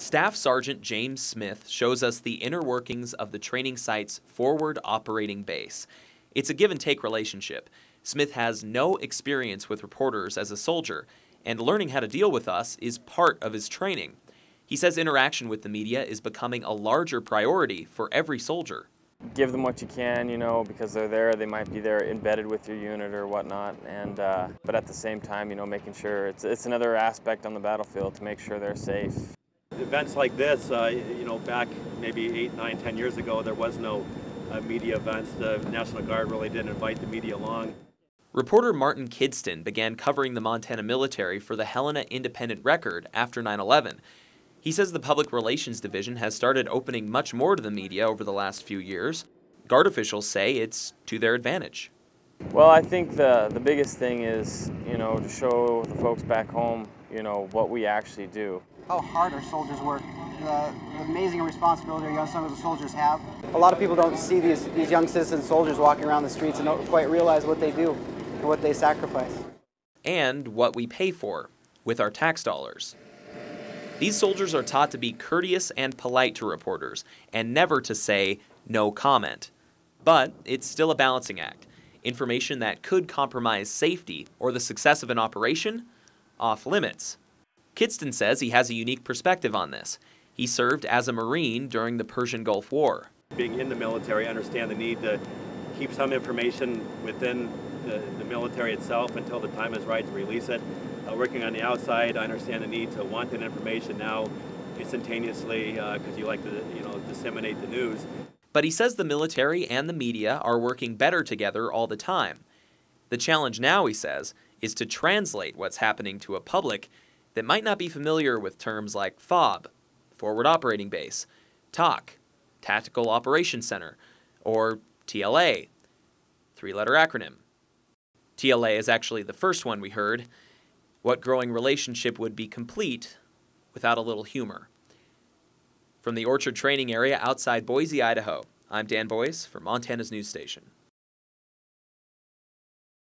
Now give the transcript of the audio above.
Staff Sergeant James Smith shows us the inner workings of the training site's forward operating base. It's a give-and-take relationship. Smith has no experience with reporters as a soldier, and learning how to deal with us is part of his training. He says interaction with the media is becoming a larger priority for every soldier. Give them what you can, because they're there. They might be there embedded with your unit or whatnot, and but at the same time, making sure it's another aspect on the battlefield to make sure they're safe. Events like this, back maybe 8, 9, 10 years ago, there was no media events. The National Guard really didn't invite the media along. Reporter Martin Kidston began covering the Montana military for the Helena Independent Record after 9/11. He says the Public Relations Division has started opening much more to the media over the last few years. Guard officials say it's to their advantage. Well, I think the biggest thing is, to show the folks back home, what we actually do. How hard our soldiers work, the amazing responsibility our young some of the soldiers have. A lot of people don't see these young citizen soldiers walking around the streets and don't quite realize what they do and what they sacrifice. And what we pay for with our tax dollars. These soldiers are taught to be courteous and polite to reporters and never to say no comment. But it's still a balancing act. Information that could compromise safety or the success of an operation, off limits. Kidston says he has a unique perspective on this. He served as a Marine during the Persian Gulf War. Being in the military, I understand the need to keep some information within the military itself until the time is right to release it. Working on the outside, I understand the need to want that information now instantaneously because you like to disseminate the news. But he says the military and the media are working better together all the time. The challenge now, he says, is to translate what's happening to a public that might not be familiar with terms like FOB, Forward Operating Base, TOC, Tactical Operations Center, or TLA, three-letter acronym. TLA is actually the first one we heard. What growing relationship would be complete without a little humor? From the Orchard Training Area outside Boise, Idaho, I'm Dan Boyce for Montana's news station.